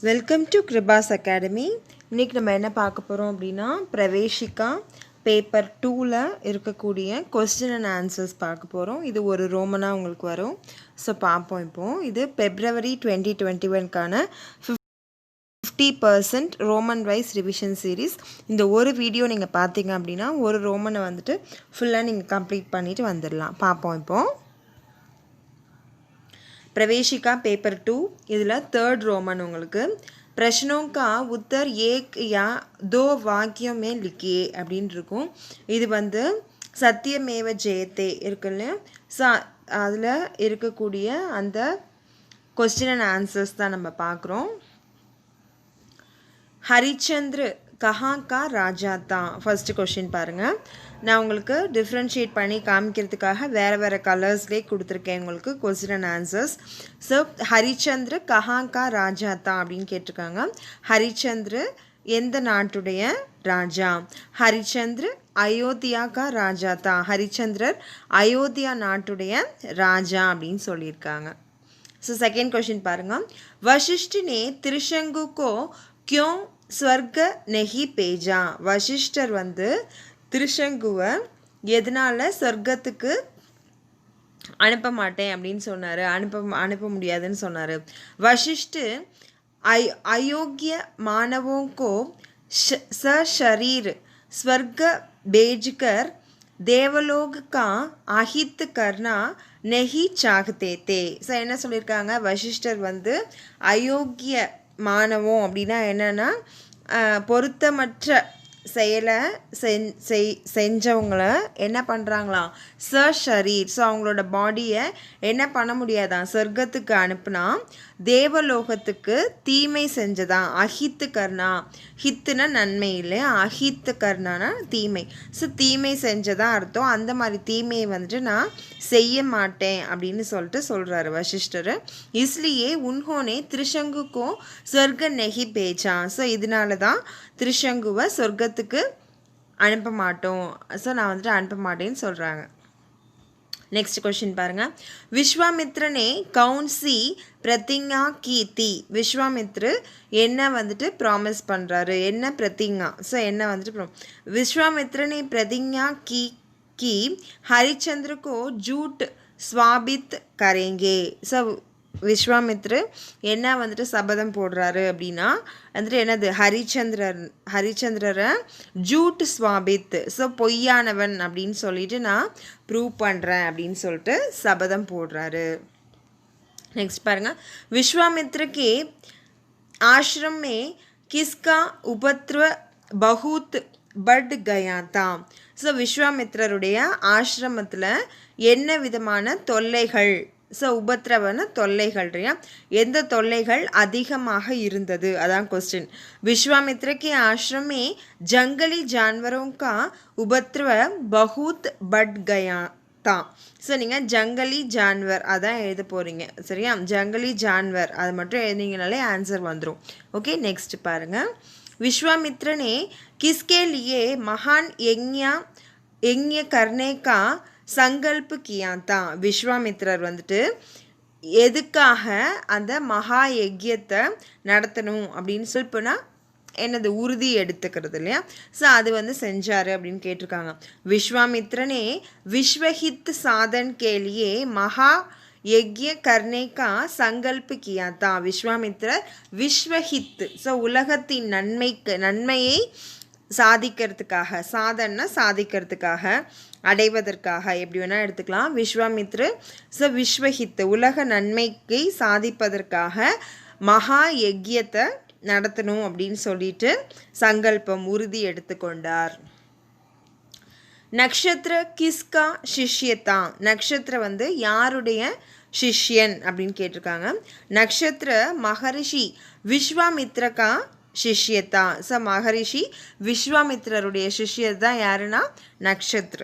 Welcome to Kiruba's academy. இன்றைக்கி நம்ம என்ன பார்க்க போகிறோம் அப்படின்னா, பிரவேஷிகா பேப்பர் 2ல் இருக்கக்கூடிய கொஸ்டின் அண்ட் ஆன்சர்ஸ் பார்க்க போகிறோம். இது ஒரு ரோமனாக உங்களுக்கு வரும். ஸோ பார்ப்போம். இப்போது இது February 2021க்கான 50% ரோமன் வைஸ் ரிவிஷன் சீரீஸ். இந்த ஒரு வீடியோ நீங்கள் பார்த்தீங்க அப்படின்னா ஒரு ரோமனை வந்துட்டு ஃபுல்லாக நீங்கள் கம்ப்ளீட் பண்ணிவிட்டு வந்துடலாம். பார்ப்போம். இப்போது प्रवेशिका पेपर 2 इधर थर्ड रोमन उंगलुक्कु प्रश्नों का उत्तर एक या दो वाक्यों में लिखिए அப்படினு இருக்கும். இது வந்து சத்தியமேவ ஜெயதே இருக்குல்ல, ஸோ அதில் இருக்கக்கூடிய அந்த கொஸ்டின் அண்ட் ஆன்சர்ஸ் தான் நம்ம பார்க்குறோம். ஹரிச்சந்திர कहाँ का राजा था फर्स्ट क्वेश्चन பாருங்கள். நான் உங்களுக்கு டிஃப்ரென்ஷியேட் பண்ணி காமிக்கிறதுக்காக வேறு வேறு கலர்ஸ்லேயே கொடுத்துருக்கேன் உங்களுக்கு question and answers. So Harishchandra கஹாங் கா ராஜா தா அப்படின்னு கேட்டிருக்காங்க. ஹரிச்சந்திர எந்த நாட்டுடைய ராஜா? ஹரிச்சந்திர அயோத்தியா கா ராஜா தா. ஹரிச்சந்திரர் அயோத்தியா நாட்டுடைய ராஜா அப்படின்னு சொல்லியிருக்காங்க. ஸோ செகண்ட் கொஸ்டின் பாருங்கள். வசிஷ்ठ ने त्रिशंकु को क्यों स्वर्ग नहीं भेजा? வசிஷ்டர் வந்து திருஷங்குவை எதனால் சொர்க்கத்துக்கு அனுப்ப மாட்டேன் அப்படின்னு சொன்னார், அனுப்ப முடியாதுன்னு சொன்னார். वशिष्ठ अयोग्य मानवों को सशरीर स्वर्ग भेजकर देवलोक का अहित करना नहीं चाहते थे. ஸோ என்ன சொல்லியிருக்காங்க, வசிஷ்டர் வந்து அயோக்கிய மாணவம் அப்படின்னா என்னென்னா பொருத்தமற்ற செயலை செஞ்சவங்கள என்ன பண்ணுறாங்களாம், சரீர், ஸோ அவங்களோட பாடியை என்ன பண்ண முடியாதான், சொர்க்கத்துக்கு அனுப்புனா தேவலோகத்துக்கு தீமை செஞ்சதான். அஹித்து கர்ணா, ஹித்துனா நன்மை இல்லையா, அஹித்து கர்ணானா தீமை. ஸோ தீமை செஞ்சதான் அர்த்தம். அந்த மாதிரி தீமையை வந்துட்டு நான் செய்ய மாட்டேன் அப்படின்னு சொல்லிட்டு சொல்கிறாரு வசிஷ்டர். இஸ்லியே உன்ஹோனே திருஷங்குக்கும் சொர்க்க நெகி பேச்சா. ஸோ இதனால தான் திருஷங்குவை சொர்க்கத்துக்கு அனுப்ப மாட்டோம், ஸோ நான் வந்துட்டு அனுப்ப மாட்டேன்னு சொல்கிறாங்க. Next question पाருங்க. विश्वामित्र ने कौन सी प्रतिज्ञा की थी? विश्वामित्र என்ன வந்துட்டு ப்ராமிஸ் பண்ணுறாரு, என்ன प्रतिज्ञा, ஸோ என்ன வந்துட்டு विश्वामित्र ने प्रतिज्ञा की हरिश्चंद्र को झूठ स्वाबित करेंगे. ஸோ விஸ்வாமித்ரு என்ன வந்துட்டு சபதம் போடுறாரு அப்படின்னா வந்துட்டு என்னது, ஹரிச்சந்திரரை ஜூட் ஸ்வாபித், ஸோ பொய்யானவன் அப்படின்னு சொல்லிட்டு நான் ப்ரூவ் பண்ணுறேன் அப்படின்னு சொல்லிட்டு சபதம் போடுறாரு. நெக்ஸ்ட் பாருங்கள். விஸ்வாமித்ர கே ஆஷ்ரம் மே கிஸ்கா உபத்ர பஹூத் பட் கயா தா. ஸோ விஸ்வாமித்ரருடைய ஆசிரமத்தில் என்ன விதமான தொல்லைகள், ஸோ உபத்ரவன தொல்லைகள், எந்த தொல்லைகள் அதிகமாக இருந்தது அதான் கொஸ்டின். विश्वामित्र के आश्रम में जंगली जानवरों का उपद्रव बहुत बढ़ गया था. ஸோ நீங்கள் ஜங்கலி ஜான்வர் அதான் எழுத போகிறீங்க, சரியா? ஜங்கலி ஜான்வர் அது மட்டும் எழுதிங்கனாலே ஆன்சர் வந்துடும். ஓகே, நெக்ஸ்ட் பாருங்கள். विश्वामित्र ने किसके लिए महान यज्ञ करने का சங்கல்ப கியாந்தா. விஸ்வாமித்ரர் வந்துட்டு எதுக்காக அந்த மகா யஜ்யத்தை நடத்தணும் அப்படின்னு சொல்லிப்போனா என்னது உறுதி எடுத்துக்கிறது இல்லையா, ஸோ அது வந்து செஞ்சார் அப்படின்னு கேட்டிருக்காங்க. விஸ்வாமித்ரனே விஸ்வஹித் சாதன் கேலியே மகா யஜ்ய கர்ணேகா சங்கல்ப கியாந்தா. விஸ்வாமித்ரர் விஸ்வஹித், ஸோ உலகத்தின் நன்மையை சாதிக்கிறதுக்காக, சாதனை சாதிக்கிறதுக்காக, அடைவதற்காக எப்படி வேணால் எடுத்துக்கலாம். விஸ்வாமித்ரு ஸோ விஸ்வஹித் உலக நன்மைக்கு சாதிப்பதற்காக மகா யஜ்யத்தை நடத்தணும் அப்படின்னு சொல்லிட்டு சங்கல்பம் உறுதி எடுத்துக்கொண்டார். நக்ஷத்ர கிஸ்கா சிஷ்யத்தா. நக்ஷத்ர வந்து யாருடைய சிஷ்யன் அப்படின்னு கேட்டிருக்காங்க. நக்ஷத்ர மகரிஷி விஸ்வாமித்ரகா சிஷ்யத்தா. ஸோ மகரிஷி விஸ்வாமித்ரருடைய சிஷ்யர் தான் யாருன்னா நக்ஷத்ர.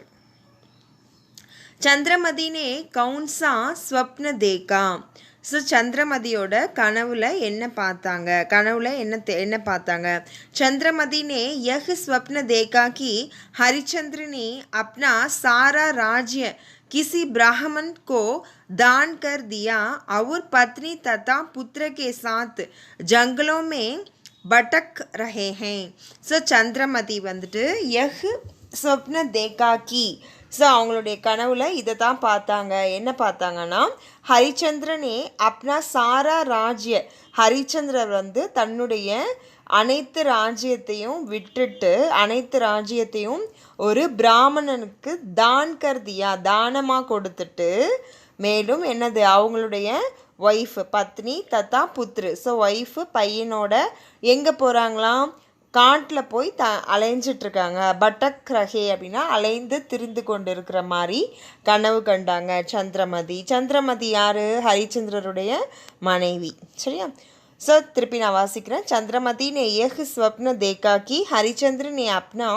चंद्रमती ने कौन सा स्वप्न देखा? ஸோ சந்திரமதியோட கனவுல என்ன பார்த்தாங்க, கனவுல என்ன பார்த்தாங்க. चंद्रमती ने यह स्वप्न देखा कि हरिश्चंद्र ने अपना सारा राज्य किसी ब्राह्मण को दान कर दिया और पत्नी तथा पुत्र के साथ जंगलों में भटक रहे हैं. ஸோ சந்திரமதி வந்துட்டு यह स्वप्न देखा कि ஸோ அவங்களுடைய கனவுல இதை தான் பார்த்தாங்க. என்ன பார்த்தாங்கன்னா, ஹரிச்சந்திரனே அப்னா சாரா ராஜ்ய, ஹரிச்சந்திரர் வந்து தன்னுடைய அனைத்து ராஜ்யத்தையும் விட்டுட்டு அனைத்து ராஜ்யத்தையும் ஒரு பிராமணனுக்கு தான் கர்தியா, தானமாக கொடுத்துட்டு, மேலும் என்னது அவங்களுடைய ஒய்ஃபு பத்னி தத்தா புத்ரு, ஸோ ஒய்ஃபு பையனோட எங்கே போகிறாங்களாம், காட்டில் போய் அலைஞ்சிட்ருக்காங்க. பட்டக் ரஹே அப்படின்னா அலைந்து திரிந்து கொண்டு இருக்கிற மாதிரி கனவு கண்டாங்க சந்திரமதி. சந்திரமதி யார்? ஹரிச்சந்திரருடைய மனைவி. சரியா? ஸோ திருப்பி நான் வாசிக்கிறேன். चंद्रमती ने यह स्वप्न देखा कि हरिश्चंद्र ने अपना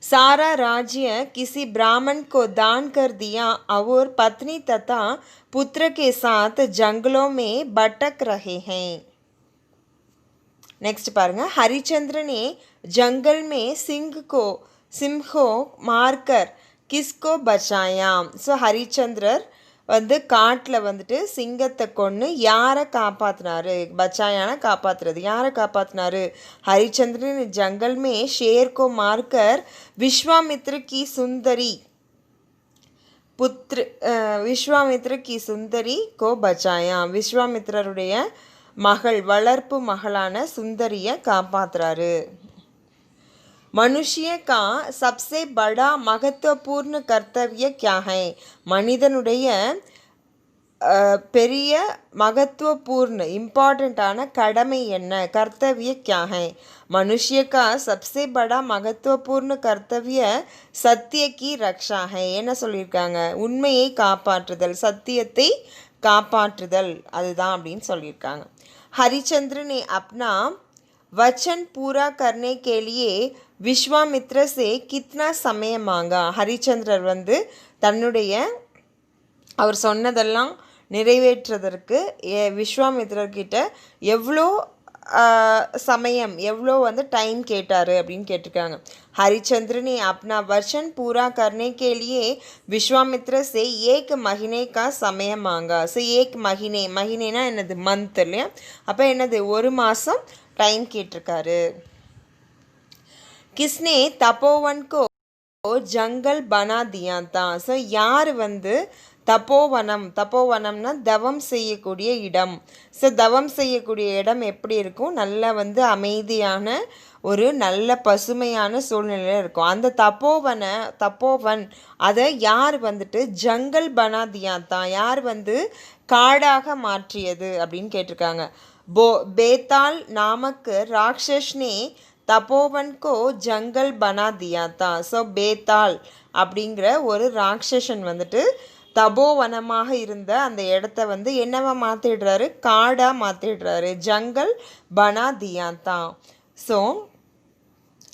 सारा राज्य किसी ब्राह्मण को दान कर दिया और पत्नी तथा पुत्र के साथ जंगलों में भटक रहे हैं. नेक्स्ट पाருங்க. हरिश्चंद्र ने जंगल में सिंह को मारकर किसको बचाया. ஸோ ஹரிச்சந்திரர் வந்து காட்டில் வந்துட்டு சிங்கத்தை கொன்று யாரை காப்பாற்றினாரு, பச்சாயான காப்பாற்றுறது, யாரை காப்பாற்றினாரு. ஹரிச்சந்திரன் ஜங்கல் மே ஷேர் கோ மார்க்கர் விஸ்வாமித்ர கி சுந்தரி விஸ்வாமித்ர கி சுந்தரி கோ பச்சாயா. விஸ்வாமித்ரருடைய மகள், வளர்ப்பு மகளான சுந்தரியை காப்பாற்றுறாரு. मनुष्य का सबसे बड़ा महत्वपूर्ण कर्तव्य क्या है. மனிதனுடைய பெரிய மகத்துவபூர்ண இம்பார்ட்டண்ட்டான கடமை என்ன, கர்த்தவிய क्या है. मनुष्य का सबसे बड़ा महत्वपूर्ण कर्तव्य सत्य की रक्षा है. என்ன சொல்லியிருக்காங்க, உண்மையை காப்பாற்றுதல், சத்தியத்தை காப்பாற்றுதல், அதுதான் அப்படின்னு சொல்லியிருக்காங்க. हरिश्चंद्र ने अपना वचन पूरा करने के लिए விஸ்வாமித்ர சே கித்னா समय மாங்கா. ஹரிச்சந்திரர் வந்து தன்னுடைய அவர் சொன்னதெல்லாம் நிறைவேற்றுவதற்கு விஸ்வாமித்ரர்கிட்ட எவ்வளோ சமயம், எவ்வளோ வந்து டைம் கேட்டார் அப்படின்னு கேட்டிருக்காங்க. हरिश्चंद्र ने अपना वचन पूरा करने के लिए विश्वामित्र से 1 महीने का समय मांगा. ஸோ 1 महीने, மகினேனா என்னது, மந்த் இல்லையா, அப்போ என்னது, 1 மாதம் டைம் கேட்டிருக்காரு. किसने तपोवन को जंगल बना दिया था. ஸோ யார் வந்து தப்போவனம், தப்போவனம்னா தவம் செய்யக்கூடிய இடம். ஸோ தவம் செய்யக்கூடிய இடம் எப்படி இருக்கும், நல்ல வந்து அமைதியான ஒரு நல்ல பசுமையான சூழ்நிலையில் இருக்கும். அந்த தப்போவன் அதை யார் வந்துட்டு ஜங்கல் பனாதியா தான், யார் வந்து காடாக மாற்றியது அப்படின்னு கேட்டிருக்காங்க. பேத்தால் நாமக்கு ராட்சஸ்னே தப்போவன் கோ ஜங்கல் பனா தியா தா. ஸோ பேத்தால் அப்படிங்கிற ஒரு ராட்சசன் வந்துட்டு தபோவனமாக இருந்த அந்த இடத்த வந்து என்னவா மாற்றிடுறாரு, காடாக மாற்றிடுறாரு. ஜங்கல் பனா தியா தா. ஸோ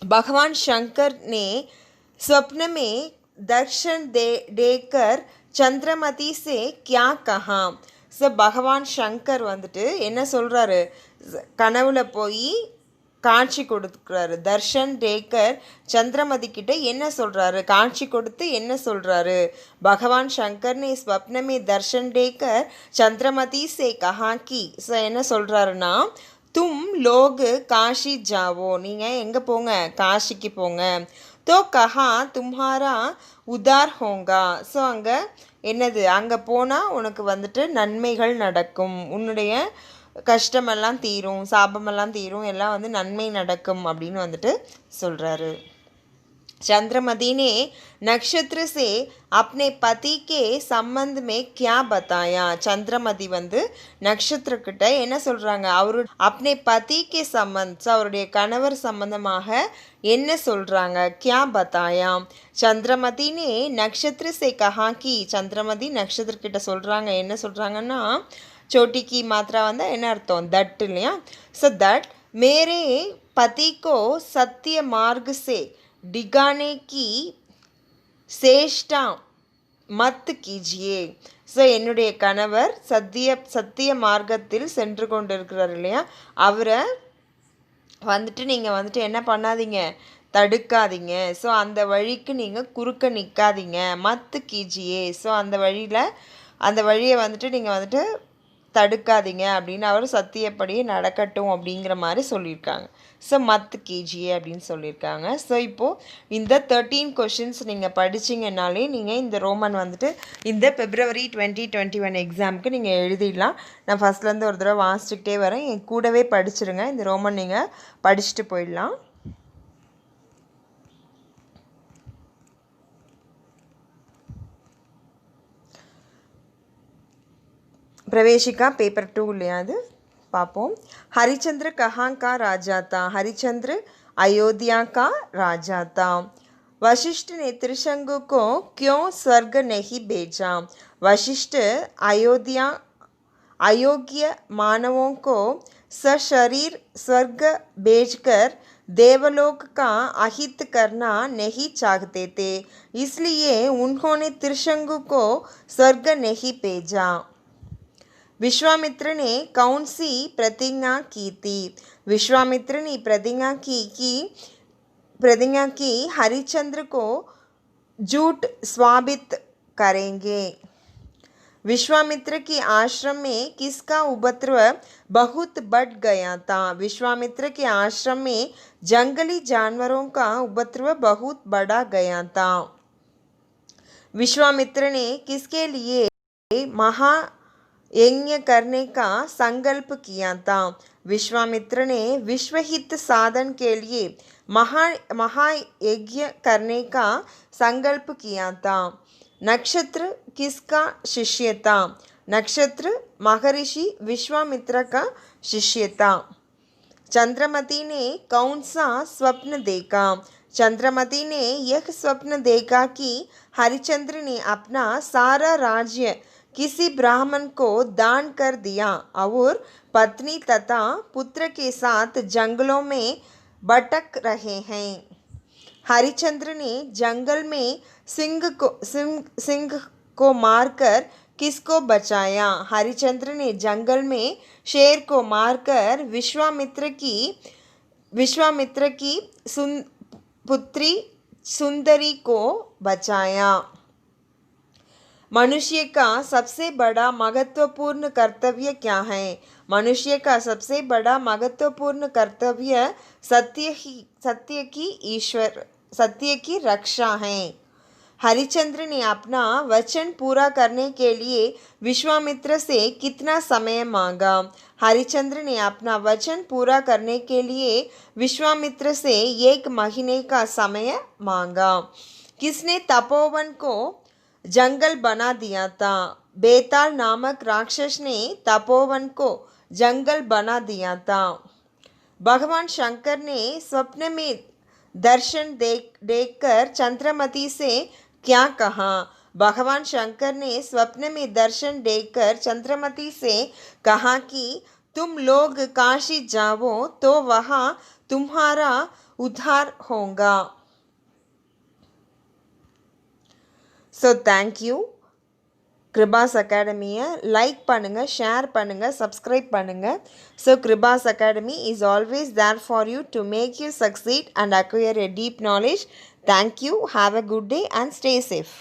भगवान शंकर ने स्वप्न में दर्शन देकर चंद्रमती से क्या कहा. ஸோ பகவான் சங்கர் வந்துட்டு என்ன சொல்கிறாரு, கனவுல போய் காட்சி கொடுக்குறாரு. தர்ஷன் டேக்கர் சந்திரமதி கிட்ட என்ன சொல்கிறாரு, காட்சி கொடுத்து என்ன சொல்கிறாரு. பகவான் சங்கர் ने स्वप्न में दर्शन देकर चंद्रमती से कहा कि, ஸோ என்ன சொல்கிறாருன்னா, तुम लोग काशी जाओ, நீங்கள் எங்கே போங்க, காசிக்கு போங்க. तो कहा तुम्हारा उदार होगा. ஸோ அங்கே என்னது, அங்கே போனால் உனக்கு வந்துட்டு நன்மைகள் நடக்கும், உன்னுடைய கஷ்டமெல்லாம் தீரும், சாபமெல்லாம் தீரும், எல்லாம் வந்து நன்மை நடக்கும் அப்படின்னு வந்துட்டு சொல்கிறாரு. चंद्रमती ने नक्षत्र से अपने पति के संबंध में क्या बताया. சந்திரமதி வந்து நட்சத்திரக்கிட்ட என்ன சொல்கிறாங்க, அவரு अपने पति के संबंध, அவருடைய கணவர் சம்பந்தமாக என்ன சொல்கிறாங்க. क्या बताया. चंद्रमती ने नक्षत्र से कहा कि, சந்திரமதி நட்சத்திரக்கிட்ட சொல்கிறாங்க, என்ன சொல்கிறாங்கன்னா, छोटी की मात्रा வந்து என்ன அர்த்தம், தட் இல்லையா. ஸோ தட் मेरे पति को सत्य मार्ग से डिगाने की चेष्टा मत कीजिए. ஸோ என்னுடைய கணவர் சத்திய மார்க்கத்தில் சென்று கொண்டிருக்கிறார் இல்லையா, அவரை வந்துட்டு நீங்கள் வந்துட்டு என்ன பண்ணாதீங்க, தடுக்காதீங்க. ஸோ அந்த வழிக்கு நீங்கள் குறுக்க நிற்காதீங்க, மத்து கீஜியே. ஸோ அந்த வழியை வந்துட்டு நீங்கள் வந்துட்டு தடுக்காதீங்க அப்படின்னு அவர் சத்தியப்படியே நடக்கட்டும் அப்படிங்கிற மாதிரி சொல்லியிருக்காங்க. ஸோ மத்து கீஜியே அப்படின்னு சொல்லியிருக்காங்க. ஸோ இப்போது இந்த 13 கொஷின்ஸ் நீங்கள் படிச்சிங்கனாலே நீங்கள் இந்த ரோமன் வந்துட்டு இந்த February 2021 எக்ஸாமுக்கு நீங்கள் எழுதிடலாம். நான் ஃபஸ்ட்லேருந்து ஒரு தடவை வாசிச்சுக்கிட்டே வரேன், என் கூடவே படிச்சிருங்க. இந்த ரோமன் நீங்கள் படிச்சுட்டு போயிடலாம். प्रवेशिका पेपर 2 लिया पापों। हरिचंद्र कहाँ का राजा था? हरिचंद्र अयोध्या का राजा था। वशिष्ठ ने त्रिशंकु को क्यों स्वर्ग नहीं भेजा? वशिष्ठ अयोग्य मानवों को सशरीर स्वर्ग भेजकर देवलोक का अहित करना नहीं चाहते थे, इसलिए उन्होंने त्रिशंकु को स्वर्ग नहीं भेजा। विश्वामित्र ने कौन सी प्रतिज्ञा की थी? विश्वामित्र ने प्रतिज्ञा की हरिचंद्र को झूठ साबित करेंगे। विश्वामित्र के आश्रम में किसका उपद्रव बहुत बढ़ गया था? विश्वामित्र के आश्रम में जंगली जानवरों का उपद्रव बहुत बढ़ा गया था। विश्वामित्र ने किसके लिए महा यज्ञ करने का संकल्प किया था? विश्वामित्र ने विश्वहित साधन के लिए महायज्ञ करने का संकल्प किया था। नक्षत्र किसका शिष्य था? नक्षत्र महर्षि विश्वामित्र का शिष्य था। चंद्रमती ने कौन सा स्वप्न देखा? चंद्रमती ने यह स्वप्न देखा कि हरिचंद्र ने अपना सारा राज्य किसी ब्राह्मण को दान कर दिया और पत्नी तथा पुत्र के साथ जंगलों में भटक रहे हैं। हरिचंद्र ने जंगल में सिंह को मारकर किसको बचाया? हरिचंद्र ने जंगल में शेर को मारकर विश्वामित्र की पुत्री सुंदरी को बचाया। मनुष्य का सबसे बड़ा महत्वपूर्ण कर्तव्य क्या है? मनुष्य का सबसे बड़ा महत्वपूर्ण कर्तव्य सत्य की रक्षा है। हरिचंद्र ने अपना वचन पूरा करने के लिए विश्वामित्र से कितना समय मांगा? हरिचंद्र ने अपना वचन पूरा करने के लिए विश्वामित्र से 1 महीने का समय मांगा। किसने तपोवन को जंगल बना दिया था? बेताल नामक राक्षस ने तपोवन को जंगल बना दिया था। भगवान शंकर ने स्वप्न में दर्शन देखकर चंद्रमती से क्या कहा? भगवान शंकर ने स्वप्न में दर्शन देखकर चंद्रमती से कहा कि तुम लोग काशी जाओ तो वहाँ तुम्हारा उद्धार होगा। So thank you. கிருபாஸ் அகாடமியை லைக் பண்ணுங்கள், ஷேர் பண்ணுங்கள், சப்ஸ்கிரைப் பண்ணுங்கள். So Kripas academy is always there for you to make you succeed and acquire a deep knowledge. Thank you. Have a good day and stay safe.